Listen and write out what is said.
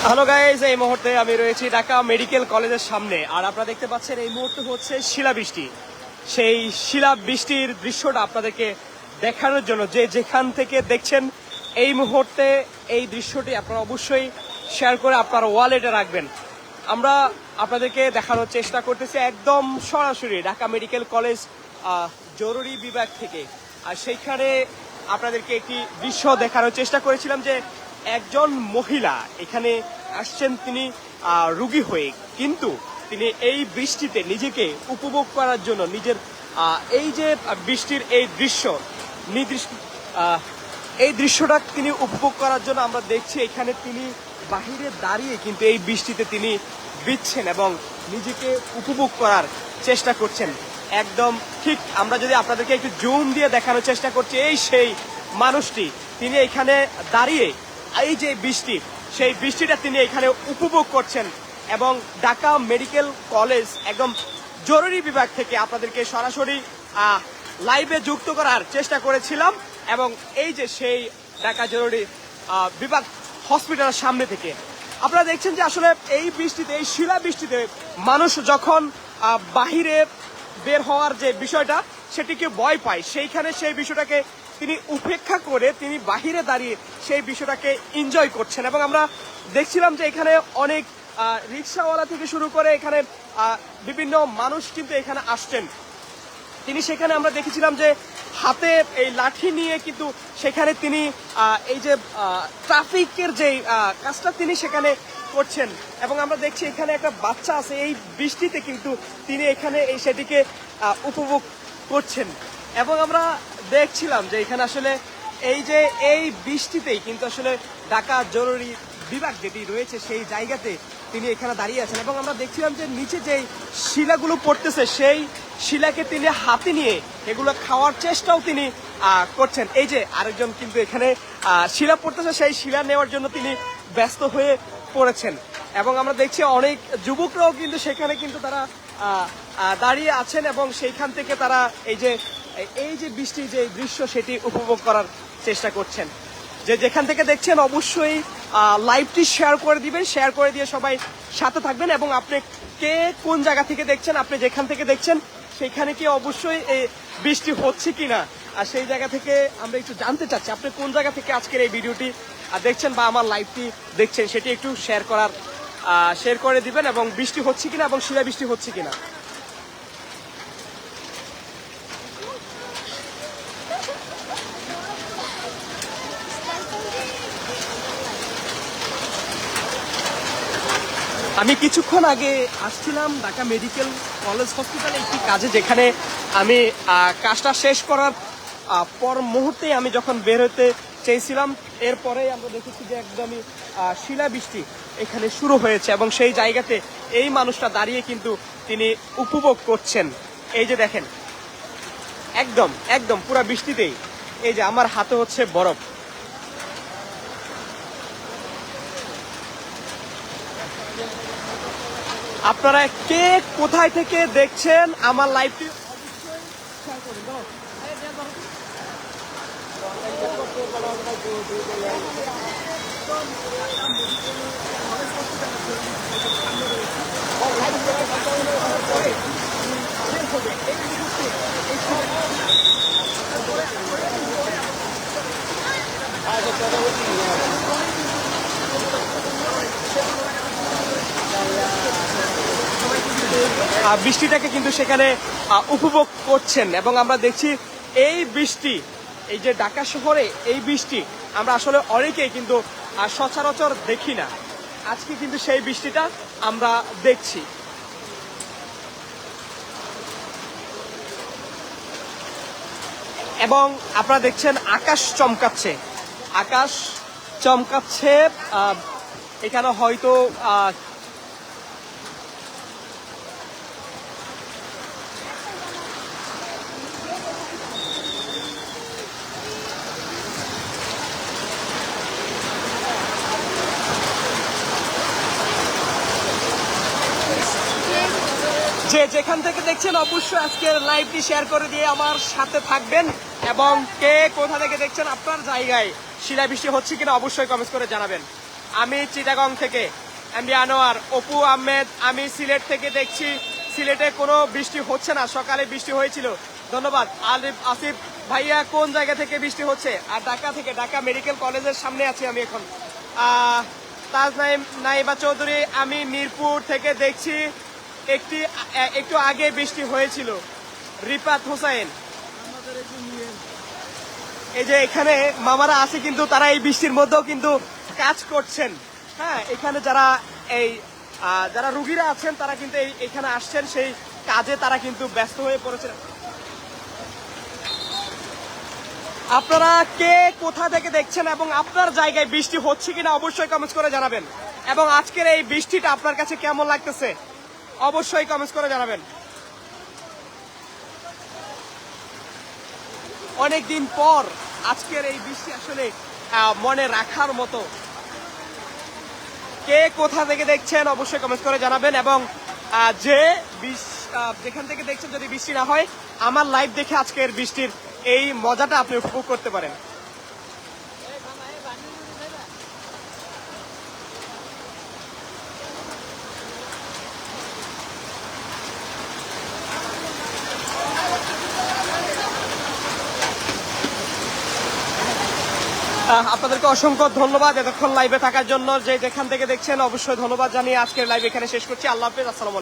Hello guys, এই মুহূর্তে আমি রয়েছি ঢাকা মেডিকেল কলেজের সামনে। আর আপনারা দেখতে পাচ্ছেন এই মুহূর্তে হচ্ছে শিলাবৃষ্টি। সেই শিলাবৃষ্টির দৃশ্যটা আপনাদেরকে দেখানোর জন্য যে যেখান থেকে দেখছেন এই মুহূর্তে এই দৃশ্যটি আপনারা অবশ্যই শেয়ার করে আপনার ওয়ালেটে রাখবেন। আমরা আপনাদেরকে দেখানোর চেষ্টা করতেছি একদম সরাসরি ঢাকা মেডিকেল কলেজ জরুরি বিভাগ থেকে। আর সেইখানে আপনাদেরকে একটি দৃশ্য দেখানোর চেষ্টা করেছিলাম যে একজন মহিলা এখানে আসছেন, তিনি রোগী হয়ে, কিন্তু তিনি এই বৃষ্টিতে নিজেকে উপভোগ করার জন্য নিজের এই যে বৃষ্টির এই দৃশ্য এই দৃশ্যটা তিনি উপভোগ করার জন্য আমরা দেখছি এখানে তিনি বাহিরে দাঁড়িয়ে কিন্তু এই বৃষ্টিতে তিনি ভিজছেন এবং নিজেকে উপভোগ করার চেষ্টা করছেন। একদম ঠিক আমরা যদি আপনাদেরকে একটু জুম দিয়ে দেখানোর চেষ্টা করছি, এই সেই মানুষটি, তিনি এখানে দাঁড়িয়ে এই যে বৃষ্টি, সেই বৃষ্টিটা তিনি এখানে উপভোগ করছেন। এবং ঢাকা মেডিকেল কলেজ একদম জরুরি বিভাগ থেকে আপনাদেরকে সরাসরি লাইভে যুক্ত করার চেষ্টা করেছিলাম। এবং এই যে সেই ঢাকা জরুরি বিভাগ হসপিটালের সামনে থেকে আপনারা দেখছেন যে আসলে এই বৃষ্টিতে, এই শিলা বৃষ্টিতে মানুষ যখন বাহিরে বের হওয়ার যে বিষয়টা সেটিকে ভয় পায়, সেইখানে সেই বিষয়টাকে তিনি উপেক্ষা করে তিনি বাহিরে দাঁড়িয়ে সেই বিষয়টাকে এনজয় করছেন। এবং আমরা দেখছিলাম যে এখানে অনেক রিক্সাওয়ালা থেকে শুরু করে এখানে বিভিন্ন মানুষ কিন্তু এখানে আসছেন। তিনি সেখানে আমরা দেখেছিলাম যে হাতে এই লাঠি নিয়ে কিন্তু সেখানে তিনি এই যে ট্রাফিকের যে কাজটা তিনি সেখানে করছেন। এবং আমরা দেখছি এখানে একটা বাচ্চা আছে, এই বৃষ্টিতে কিন্তু তিনি এখানে এই সেটিকে উপভোগ করছেন। এবং আমরা দেখছিলাম যে এখানে আসলে এই যে এই বৃষ্টিতেই কিন্তু আসলে ঢাকা জরুরি বিভাগ যেটি রয়েছে সেই জায়গাতে তিনি এখানে দাঁড়িয়ে আছেন। এবং আমরা দেখছিলাম যে নিচে যেই শিলাগুলো পড়তেছে সেই শিলাকে তিনি হাতে নিয়ে এগুলো খাওয়ার চেষ্টাও তিনি করছেন। এই যে আরেকজন কিন্তু এখানে শিলা পড়তেছে, সেই শিলা নেওয়ার জন্য তিনি ব্যস্ত হয়ে পড়েছেন। এবং আমরা দেখছি অনেক যুবকরাও কিন্তু সেখানে কিন্তু তারা দাঁড়িয়ে আছেন এবং সেইখান থেকে তারা এই যে বৃষ্টির যে দৃশ্য সেটি উপভোগ করার চেষ্টা করছেন। যে যেখান থেকে দেখছেন অবশ্যই লাইভটি শেয়ার করে দিবেন, শেয়ার করে দিয়ে সবাই সাথে থাকবেন। এবং আপনি কে কোন জায়গা থেকে দেখছেন, আপনি যেখান থেকে দেখছেন সেখানে কি অবশ্যই এই বৃষ্টি হচ্ছে কিনা, আর সেই জায়গা থেকে আমরা একটু জানতে চাচ্ছি আপনি কোন জায়গা থেকে আজকের এই ভিডিওটি দেখছেন বা আমার লাইভটি দেখছেন, সেটি একটু শেয়ার করে দিবেন এবং বৃষ্টি হচ্ছে কিনা এবং শিলা বৃষ্টি হচ্ছে কিনা। আমি কিছুক্ষণ আগে আসছিলাম ঢাকা মেডিকেল কলেজ হসপিটালে একটি কাজে, যেখানে আমি কাজটা শেষ করার পর মুহূর্তেই আমি যখন বের হতে চেয়েছিলাম, এরপরেই আমরা দেখেছি যে একদমই শিলাবৃষ্টি এখানে শুরু হয়েছে। এবং সেই জায়গাতে এই মানুষটা দাঁড়িয়ে কিন্তু তিনি উপভোগ করছেন। এই যে দেখেন একদম একদম পুরা বৃষ্টিতেই এই যে আমার হাতে হচ্ছে বরফ। আপনারা কে কোথায় থেকে দেখছেন আমার লাইভটি অবশ্যই শেয়ার করুন। বৃষ্টিটাকে কিন্তু সেখানে উপভোগ করছেন। এবং আমরা দেখছি এই বৃষ্টি, এই যে ঢাকা শহরে এই বৃষ্টি আমরা আসলে অনেকেই কিন্তু সচরাচর দেখি না, আজকে কিন্তু সেই বৃষ্টিটা আমরা দেখছি। এবং আপনারা দেখছেন আকাশ চমকাচ্ছে এখানে হয়তো যে যেখান থেকে দেখছেন অবশ্যই আজকের লাইভটি শেয়ার করে দিয়ে আমার সাথে থাকবেন। এবং কে কোথা থেকে দেখছেন, আপনার জায়গায় শিলাবৃষ্টি হচ্ছে কিনা অবশ্যই কমেন্ট করে জানাবেন। আমি চিটাগং থেকে এমডি আনোয়ার। অপু আহমেদ, আমি সিলেট থেকে দেখছি সিলেটে কোনো বৃষ্টি হচ্ছে না, সকালে বৃষ্টি হয়েছিল। ধন্যবাদ। আলিফ আসিফ ভাইয়া কোন জায়গা থেকে বৃষ্টি হচ্ছে? আর ঢাকা থেকে, ঢাকা মেডিকেল কলেজের সামনে আছি আমি এখন। তাজ নাইবা চৌধুরী, আমি মিরপুর থেকে দেখছি একটু আগে বৃষ্টি হয়েছিল। রিপাত হোসেন, এই যে এখানে মামারা আছে কিন্তু তারা এই বৃষ্টির মধ্যেও কিন্তু কাজ করছেন। হ্যাঁ, এখানে যারা রুগীরা আছেন তারা কিন্তু এখানে আসছেন, সেই কাজে তারা কিন্তু ব্যস্ত হয়ে পড়েছেন। আপনারা কে কোথা থেকে দেখছেন এবং আপনার জায়গায় বৃষ্টি হচ্ছে কিনা অবশ্যই কমেন্টস করে জানাবেন। এবং আজকের এই বৃষ্টিটা আপনার কাছে কেমন লাগতেছে অবশ্যই কমেন্টস করে জানাবেন। অনেকদিন পর আজকের এই বৃষ্টি আসলে মনে রাখার মতো। কে কোথা থেকে দেখছেন অবশ্যই কমেন্টস করে জানাবেন। এবং যেখান থেকে দেখছেন, যদি বৃষ্টি না হয়, আমার লাইভ দেখে আজকের বৃষ্টির এই মজাটা আপনি উপভোগ করতে পারেন। আপনাদেরকে অসংখ্য ধন্যবাদ এতক্ষণ লাইভে থাকার জন্য। যেখান থেকে দেখছেন অবশ্যই ধন্যবাদ জানিয়ে আজকের লাইভ এখানে শেষ করছি। আল্লাহ হাফেজ, আসসালামু আলাইকুম।